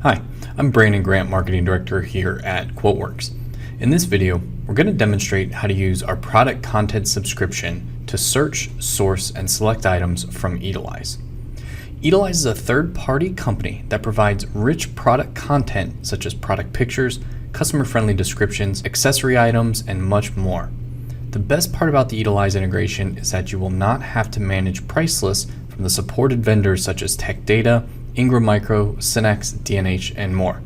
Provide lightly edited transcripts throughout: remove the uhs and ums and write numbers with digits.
Hi, I'm Brandon Grant, Marketing Director here at QuoteWerks. In this video, we're going to demonstrate how to use our Product Content Subscription to search, source, and select items from Etilize. Etilize is a third-party company that provides rich product content such as product pictures, customer-friendly descriptions, accessory items, and much more. The best part about the Etilize integration is that you will not have to manage price lists from the supported vendors such as Tech Data, Ingram Micro, Synex, D&H, and more.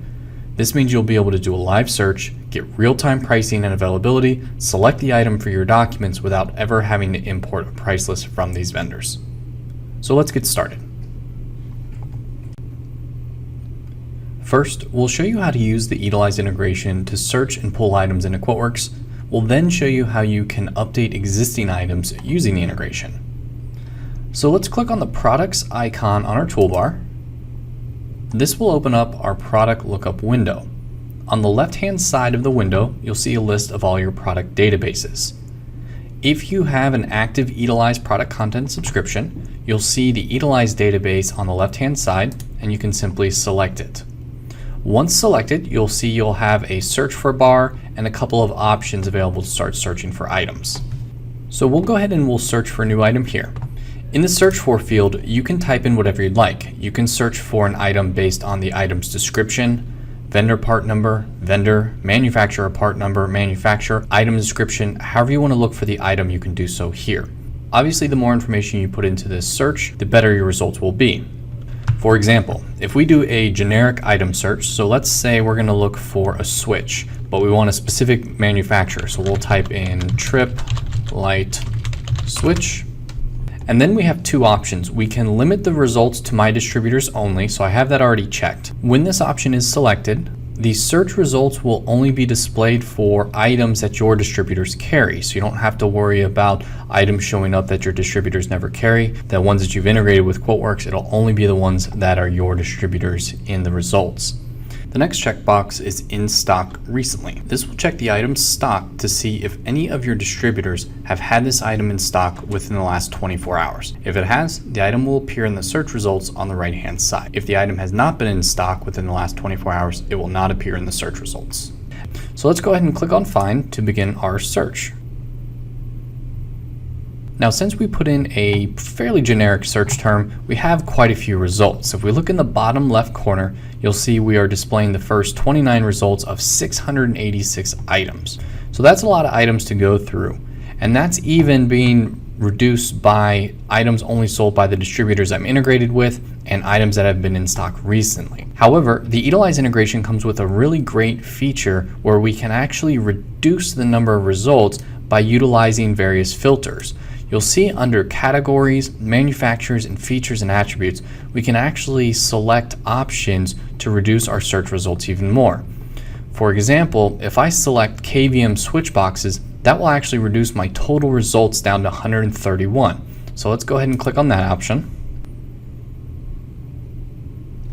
This means you'll be able to do a live search, get real-time pricing and availability, select the item for your documents without ever having to import a price list from these vendors. So let's get started. First, we'll show you how to use the Etilize integration to search and pull items into QuoteWerks. We'll then show you how you can update existing items using the integration. So let's click on the products icon on our toolbar. This will open up our product lookup window. On the left-hand side of the window, you'll see a list of all your product databases. If you have an active Etilize product content subscription, you'll see the Etilize database on the left-hand side, and you can simply select it. Once selected, you'll see you'll have a search for bar and a couple of options available to start searching for items. So we'll go ahead and we'll search for a new item here. In the search for field, you can type in whatever you'd like. You can search for an item based on the item's description, vendor part number, vendor, manufacturer part number, manufacturer, item description. However you want to look for the item, you can do so here. Obviously, the more information you put into this search, the better your results will be. For example, if we do a generic item search, so let's say we're going to look for a switch, but we want a specific manufacturer. So we'll type in Trip Light Switch. And then we have two options. We can limit the results to my distributors only, so I have that already checked. When this option is selected, the search results will only be displayed for items that your distributors carry, so you don't have to worry about items showing up that your distributors never carry. The ones that you've integrated with QuoteWerks, it'll only be the ones that are your distributors in the results. The next checkbox is in stock recently. This will check the item's stock to see if any of your distributors have had this item in stock within the last 24 hours. If it has, the item will appear in the search results on the right-hand side. If the item has not been in stock within the last 24 hours, it will not appear in the search results. So let's go ahead and click on Find to begin our search. Now, since we put in a fairly generic search term, we have quite a few results. If we look in the bottom left corner, you'll see we are displaying the first 29 results of 686 items. So that's a lot of items to go through. And that's even being reduced by items only sold by the distributors I'm integrated with and items that have been in stock recently. However, the Etilize integration comes with a really great feature where we can actually reduce the number of results by utilizing various filters. You'll see under categories, manufacturers, and features and attributes, we can actually select options to reduce our search results even more. For example, if I select KVM switch boxes, that will actually reduce my total results down to 131. So let's go ahead and click on that option.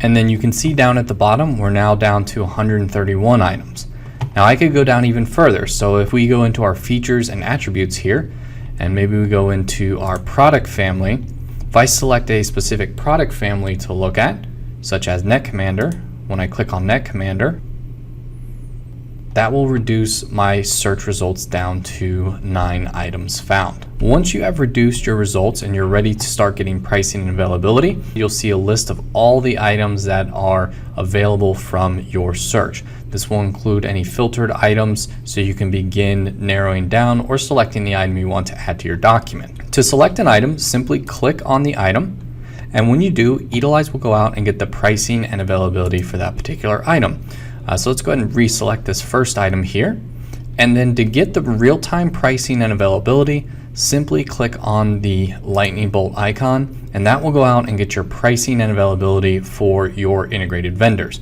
And then you can see down at the bottom, we're now down to 131 items. Now I could go down even further. So if we go into our features and attributes here, and maybe we go into our product family. If I select a specific product family to look at, such as Net Commander, when I click on Net Commander, that will reduce my search results down to 9 items found. Once you have reduced your results and you're ready to start getting pricing and availability, you'll see a list of all the items that are available from your search. This will include any filtered items so you can begin narrowing down or selecting the item you want to add to your document. To select an item, simply click on the item, and when you do, Etilize will go out and get the pricing and availability for that particular item. So let's go ahead and reselect this first item here. And then to get the real-time pricing and availability, simply click on the lightning bolt icon, and that will go out and get your pricing and availability for your integrated vendors.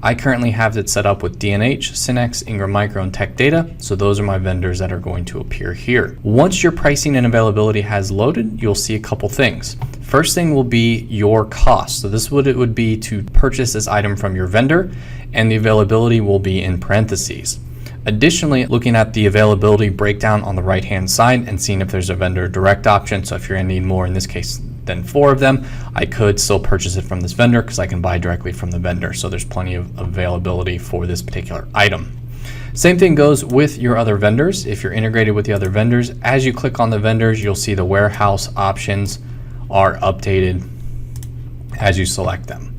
I currently have it set up with D&H, Synex, Ingram Micro, and Tech Data, so those are my vendors that are going to appear here. Once your pricing and availability has loaded, you'll see a couple things. First thing will be your cost. So this would be to purchase this item from your vendor, and the availability will be in parentheses. Additionally, looking at the availability breakdown on the right-hand side and seeing if there's a vendor direct option. So if you're going to need more, in this case, than 4 of them, I could still purchase it from this vendor because I can buy directly from the vendor. So there's plenty of availability for this particular item. Same thing goes with your other vendors. If you're integrated with the other vendors, as you click on the vendors, you'll see the warehouse options are updated as you select them.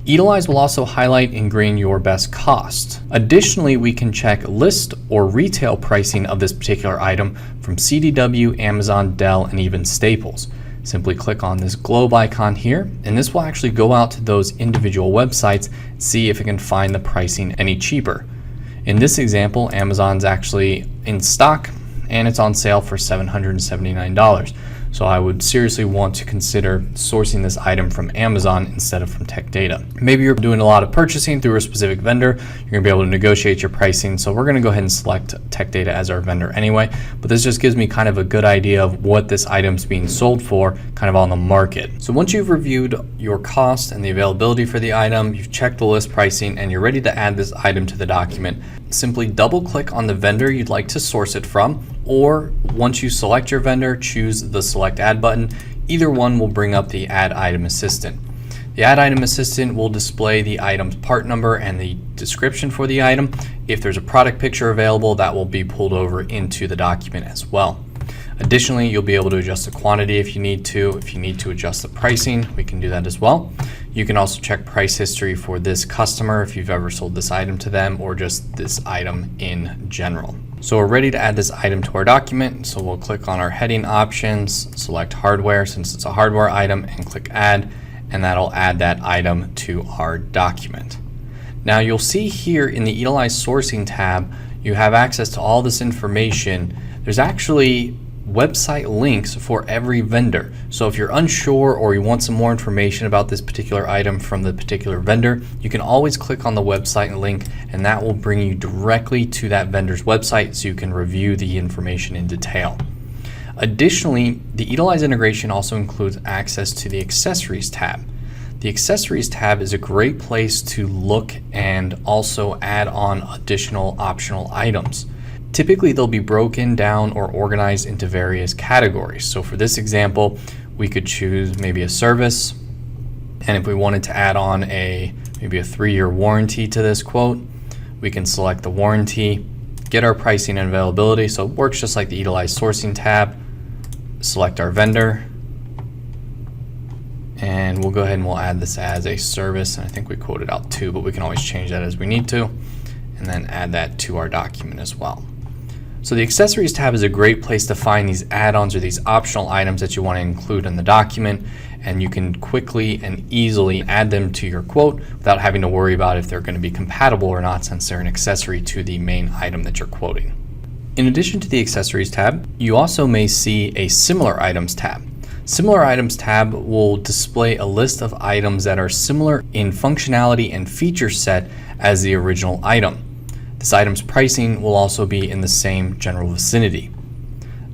Etilize will also highlight in green your best cost. Additionally, we can check list or retail pricing of this particular item from CDW, Amazon, Dell, and even Staples. Simply click on this globe icon here, and this will actually go out to those individual websites, see if it can find the pricing any cheaper. In this example, Amazon's actually in stock and it's on sale for $779. So I would seriously want to consider sourcing this item from Amazon instead of from Tech Data. Maybe you're doing a lot of purchasing through a specific vendor. You're gonna be able to negotiate your pricing. So we're gonna go ahead and select Tech Data as our vendor anyway, but this just gives me kind of a good idea of what this item's being sold for kind of on the market. So once you've reviewed your cost and the availability for the item, you've checked the list pricing, and you're ready to add this item to the document, simply double click on the vendor you'd like to source it from, or once you select your vendor, choose the Select Add button. Either one will bring up the Add Item Assistant. The Add Item Assistant will display the item's part number and the description for the item. If there's a product picture available, that will be pulled over into the document as well. Additionally, you'll be able to adjust the quantity if you need to. If you need to adjust the pricing, we can do that as well. You can also check price history for this customer if you've ever sold this item to them or just this item in general. So we're ready to add this item to our document. So we'll click on our heading options, select hardware since it's a hardware item, and click add, and that'll add that item to our document. Now you'll see here in the Etilize sourcing tab, you have access to all this information. There's actually website links for every vendor. So if you're unsure or you want some more information about this particular item from the particular vendor, you can always click on the website link, and that will bring you directly to that vendor's website so you can review the information in detail. Additionally, the Etilize integration also includes access to the accessories tab. The accessories tab is a great place to look and also add on additional optional items. Typically, they'll be broken down or organized into various categories. So for this example, we could choose maybe a service, and if we wanted to add on maybe a 3-year warranty to this quote, we can select the warranty, get our pricing and availability. So it works just like the Etilize sourcing tab. Select our vendor, and we'll go ahead and we'll add this as a service. And I think we quoted out 2, but we can always change that as we need to, and then add that to our document as well. So the accessories tab is a great place to find these add-ons or these optional items that you want to include in the document, and you can quickly and easily add them to your quote without having to worry about if they're going to be compatible or not, since they're an accessory to the main item that you're quoting. In addition to the accessories tab, you also may see a similar items tab. Similar items tab will display a list of items that are similar in functionality and feature set as the original item. This item's pricing will also be in the same general vicinity.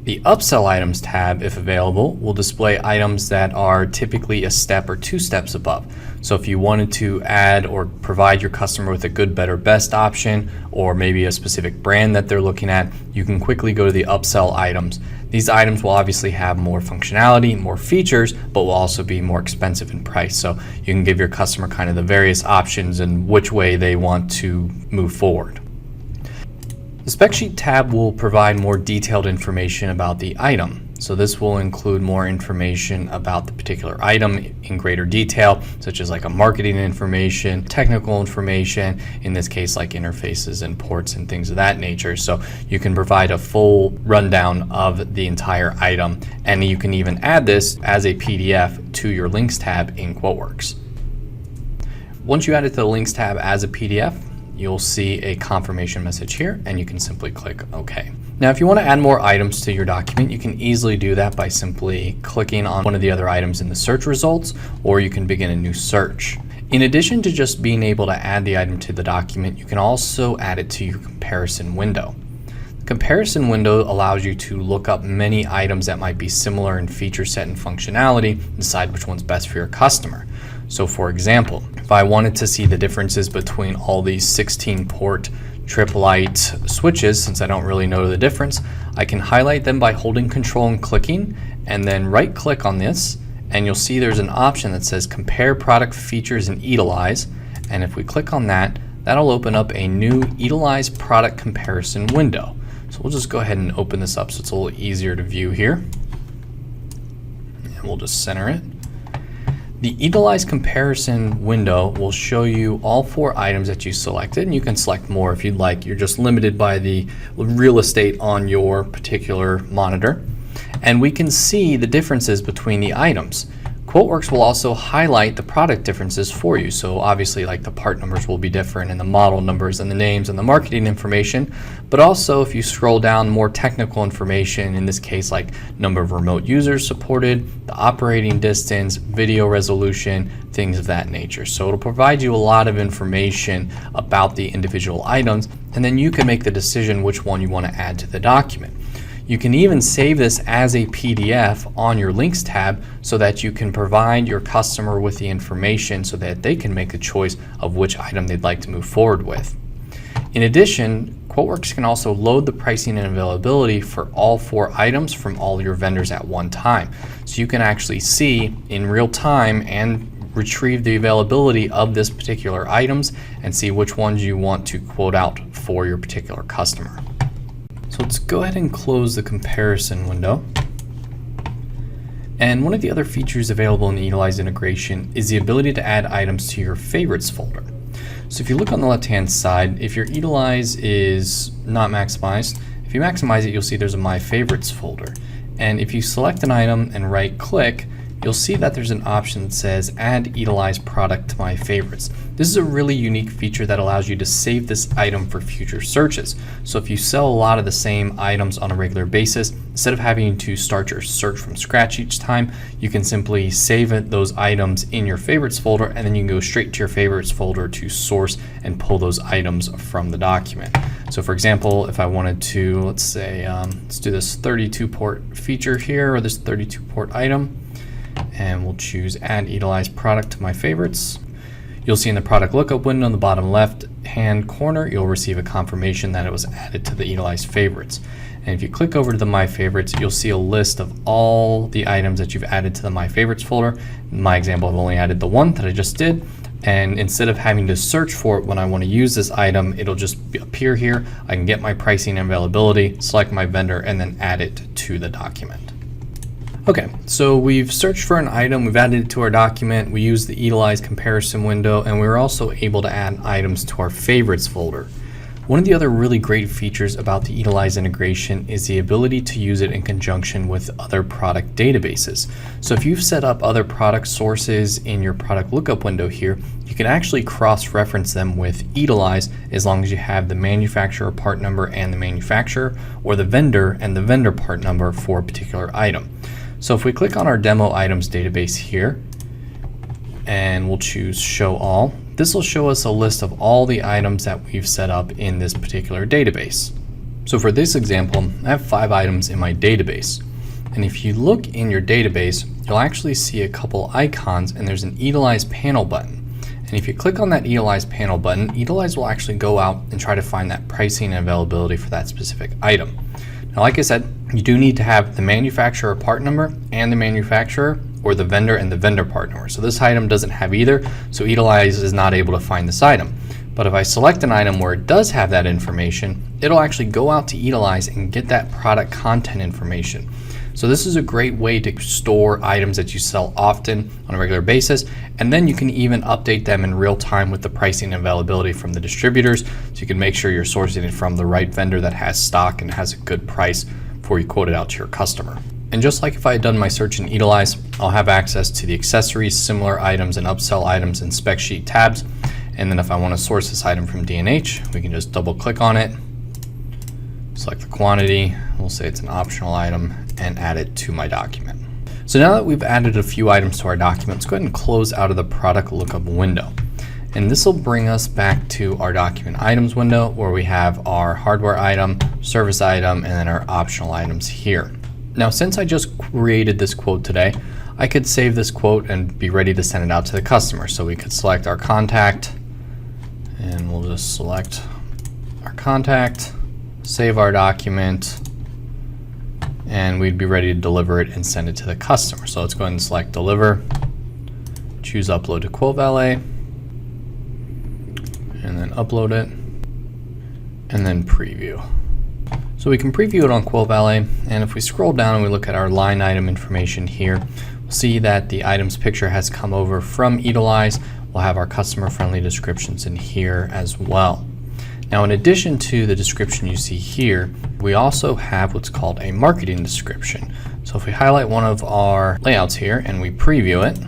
The upsell items tab, if available, will display items that are typically a step or 2 steps above. So if you wanted to add or provide your customer with a good, better, best option, or maybe a specific brand that they're looking at, you can quickly go to the upsell items. These items will obviously have more functionality, more features, but will also be more expensive in price. So you can give your customer kind of the various options and which way they want to move forward. The spec sheet tab will provide more detailed information about the item. So this will include more information about the particular item in greater detail, such as like a marketing information, technical information, in this case like interfaces and ports and things of that nature. So you can provide a full rundown of the entire item, and you can even add this as a PDF to your links tab in QuoteWerks. Once you add it to the links tab as a PDF, you'll see a confirmation message here, and you can simply click OK. Now, if you want to add more items to your document, you can easily do that by simply clicking on one of the other items in the search results, or you can begin a new search. In addition to just being able to add the item to the document, you can also add it to your comparison window. The comparison window allows you to look up many items that might be similar in feature set and functionality and decide which one's best for your customer. So for example, if I wanted to see the differences between all these 16-port Triplite switches, since I don't really know the difference, I can highlight them by holding Control and clicking, and then right-click on this and you'll see there's an option that says compare product features in Etilize, and if we click on that, that'll open up a new Etilize product comparison window. So we'll just go ahead and open this up so it's a little easier to view here. And we'll just center it. The Etilize comparison window will show you all 4 items that you selected, and you can select more if you'd like. You're just limited by the real estate on your particular monitor. And we can see the differences between the items. QuoteWerks will also highlight the product differences for you. So obviously, like, the part numbers will be different, and the model numbers and the names and the marketing information. But also, if you scroll down, more technical information, in this case like number of remote users supported, the operating distance, video resolution, things of that nature. So it'll provide you a lot of information about the individual items, and then you can make the decision which one you want to add to the document. You can even save this as a PDF on your links tab so that you can provide your customer with the information so that they can make a choice of which item they'd like to move forward with. In addition, QuoteWerks can also load the pricing and availability for all 4 items from all your vendors at one time. So you can actually see in real time and retrieve the availability of this particular items and see which ones you want to quote out for your particular customer. So let's go ahead and close the comparison window. And one of the other features available in the Etilize integration is the ability to add items to your favorites folder. So if you look on the left-hand side, if your Etilize is not maximized, if you maximize it, you'll see there's a My Favorites folder. And if you select an item and right-click, you'll see that there's an option that says Add Etilize Product to My Favorites. This is a really unique feature that allows you to save this item for future searches. So if you sell a lot of the same items on a regular basis, instead of having to start your search from scratch each time, you can simply save those items in your favorites folder, and then you can go straight to your favorites folder to source and pull those items from the document. So for example, if I wanted to, let's say, let's do this 32 port feature here, or this 32 port item, and we'll choose Add Etilize Product to My Favorites. You'll see in the product lookup window in the bottom left hand corner, you'll receive a confirmation that it was added to the Etilize favorites. And if you click over to the My Favorites, you'll see a list of all the items that you've added to the My Favorites folder. In my example, I've only added the one that I just did. And instead of having to search for it when I want to use this item, it'll just appear here. I can get my pricing and availability, select my vendor, and then add it to the document. Okay, so we've searched for an item, we've added it to our document, we used the Etilize comparison window, and we were also able to add items to our favorites folder. One of the other really great features about the Etilize integration is the ability to use it in conjunction with other product databases. So if you've set up other product sources in your product lookup window here, you can actually cross-reference them with Etilize as long as you have the manufacturer part number and the manufacturer, or the vendor and the vendor part number for a particular item. So if we click on our demo items database here, and we'll choose show all, this will show us a list of all the items that we've set up in this particular database. So for this example, I have 5 items in my database. And if you look in your database, you'll actually see a couple icons, and there's an Etilize panel button. And if you click on that Etilize panel button, Etilize will actually go out and try to find that pricing and availability for that specific item. Now, like I said, you do need to have the manufacturer part number and the manufacturer, or the vendor and the vendor part number. So this item doesn't have either, so Etilize is not able to find this item. But if I select an item where it does have that information, it'll actually go out to Etilize and get that product content information. So this is a great way to store items that you sell often on a regular basis, and then you can even update them in real time with the pricing and availability from the distributors, so you can make sure you're sourcing it from the right vendor that has stock and has a good price before you quote it out to your customer. And just like if I had done my search in Etilize, I'll have access to the accessories, similar items, and upsell items and spec sheet tabs. And then if I want to source this item from D&H, we can just double click on it, select the quantity, we'll say it's an optional item, and add it to my document. So now that we've added a few items to our document, let's go ahead and close out of the product lookup window. And this will bring us back to our document items window, where we have our hardware item, service item, and then our optional items here. Now, since I just created this quote today, I could save this quote and be ready to send it out to the customer. So we could select our contact, and we'll just select our contact, save our document, and we'd be ready to deliver it and send it to the customer. So let's go ahead and select deliver, choose upload to Quote Valet, and then upload it, and then preview. So we can preview it on Quote Valet, and if we scroll down and we look at our line item information here, we'll see that the item's picture has come over from Etilize. We'll have our customer-friendly descriptions in here as well. Now, in addition to the description you see here, we also have what's called a marketing description. So if we highlight one of our layouts here and we preview it,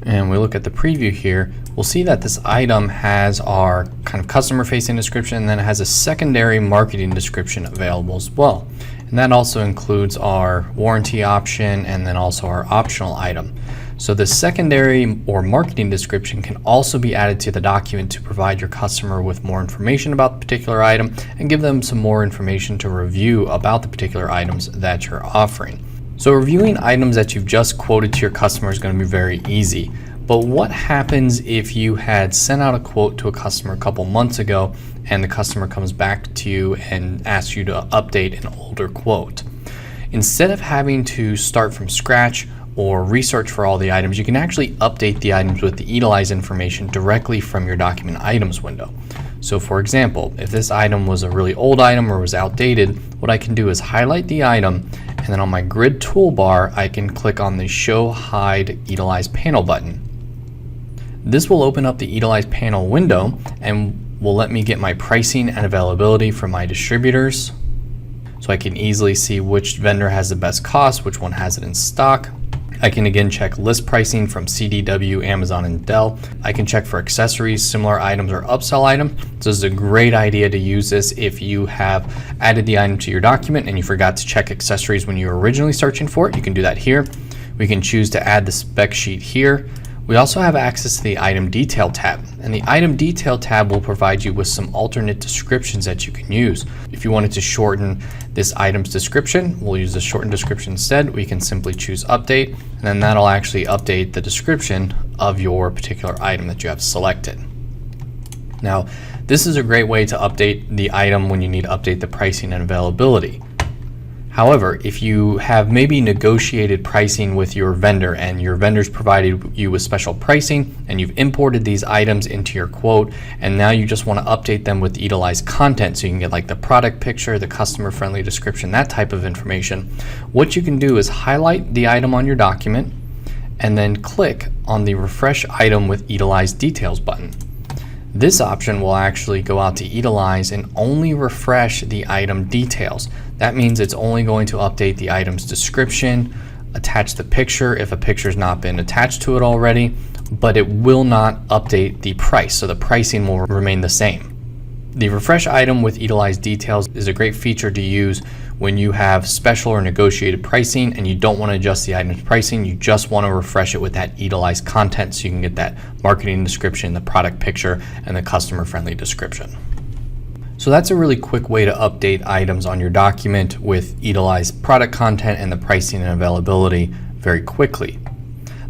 and we look at the preview here, we'll see that this item has our kind of customer-facing description, and then it has a secondary marketing description available as well. And that also includes our warranty option and then also our optional item. So the secondary or marketing description can also be added to the document to provide your customer with more information about the particular item and give them some more information to review about the particular items that you're offering. So reviewing items that you've just quoted to your customer is going to be very easy. But what happens if you had sent out a quote to a customer a couple months ago and the customer comes back to you and asks you to update an older quote? Instead of having to start from scratch or research for all the items, you can actually update the items with the Etilize information directly from your document items window. So for example, if this item was a really old item or was outdated, what I can do is highlight the item, and then on my grid toolbar, I can click on the Show Hide Etilize Panel button. This will open up the Etilize panel window and will let me get my pricing and availability from my distributors. So I can easily see which vendor has the best cost, which one has it in stock. I can again check list pricing from CDW, Amazon, and Dell. I can check for accessories, similar items, or upsell items. So this is a great idea to use this if you have added the item to your document and you forgot to check accessories when you were originally searching for it. You can do that here. We can choose to add the spec sheet here. We also have access to the item detail tab, and the item detail tab will provide you with some alternate descriptions that you can use. If you wanted to shorten this item's description, we'll use the shortened description instead. We can simply choose update, and then that'll actually update the description of your particular item that you have selected. Now, this is a great way to update the item when you need to update the pricing and availability. However, if you have maybe negotiated pricing with your vendor and your vendor's provided you with special pricing and you've imported these items into your quote and now you just want to update them with Etilize content so you can get like the product picture, the customer friendly description, that type of information, what you can do is highlight the item on your document and then click on the Refresh Item with Etilize Details button. This option will actually go out to Etilize and only refresh the item details. That means it's only going to update the item's description, attach the picture if a picture's not been attached to it already, but it will not update the price, so the pricing will remain the same. The Refresh Item with Etilize Details is a great feature to use when you have special or negotiated pricing and you don't want to adjust the item's pricing, you just want to refresh it with that Etilize content so you can get that marketing description, the product picture, and the customer-friendly description. So that's a really quick way to update items on your document with Etilize product content and the pricing and availability very quickly.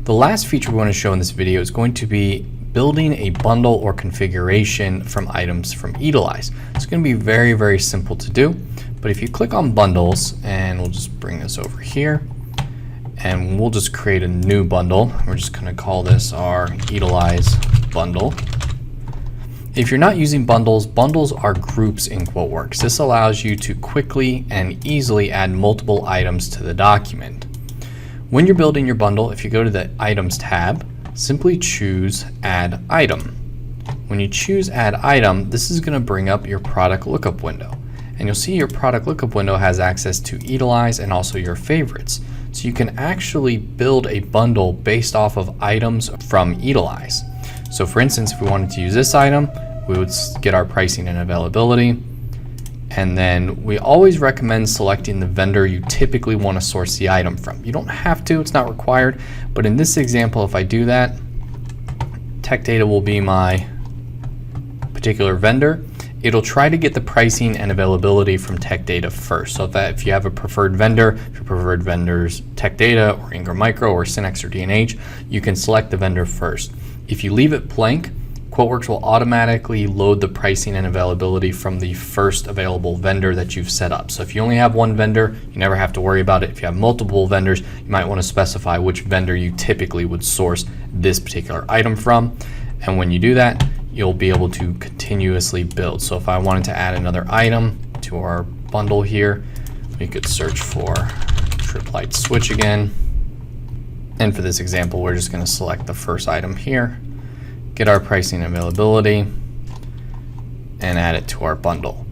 The last feature we want to show in this video is going to be building a bundle or configuration from items from Etilize. It's going to be very, very simple to do. But if you click on bundles, and we'll just bring this over here, and we'll just create a new bundle. We're just going to call this our Etilize bundle. If you're not using bundles, bundles are groups in QuoteWerks. This allows you to quickly and easily add multiple items to the document. When you're building your bundle, if you go to the Items tab, simply choose Add Item. When you choose Add Item, this is going to bring up your product lookup window. And you'll see your product lookup window has access to Etilize and also your favorites. So you can actually build a bundle based off of items from Etilize. So for instance, if we wanted to use this item, we would get our pricing and availability. And then we always recommend selecting the vendor you typically want to source the item from. You don't have to, it's not required, but in this example, if I do that, Tech Data will be my particular vendor. It'll try to get the pricing and availability from Tech Data first. So if you have a preferred vendor, if your preferred vendor's Tech Data or Ingram Micro or Synnex or D&H, you can select the vendor first. If you leave it blank, QuoteWerks will automatically load the pricing and availability from the first available vendor that you've set up. So if you only have one vendor, you never have to worry about it. If you have multiple vendors, you might want to specify which vendor you typically would source this particular item from. And when you do that, you'll be able to continuously build. So if I wanted to add another item to our bundle here, we could search for trip light switch again. And for this example, we're just going to select the first item here, get our pricing availability, and add it to our bundle.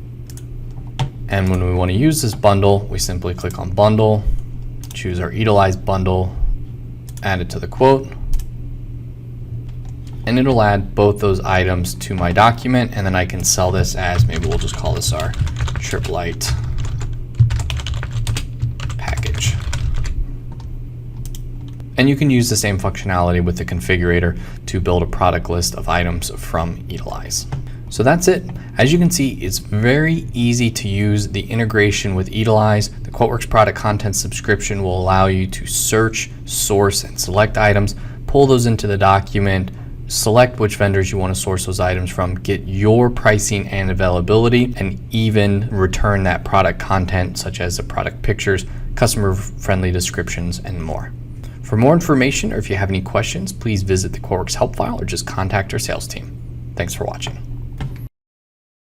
And when we want to use this bundle, we simply click on bundle, choose our Etilize bundle, add it to the quote, and it'll add both those items to my document, and then I can sell this as, maybe we'll just call this our trip light package. And you can use the same functionality with the configurator to build a product list of items from Etilize. So that's it. As you can see, it's very easy to use the integration with Etilize. The QuoteWerks Product Content Subscription will allow you to search, source, and select items, pull those into the document, select which vendors you want to source those items from, get your pricing and availability, and even return that product content such as the product pictures, customer-friendly descriptions, and more. For more information, or if you have any questions, please visit the QuoteWerks help file or just contact our sales team. Thanks for watching.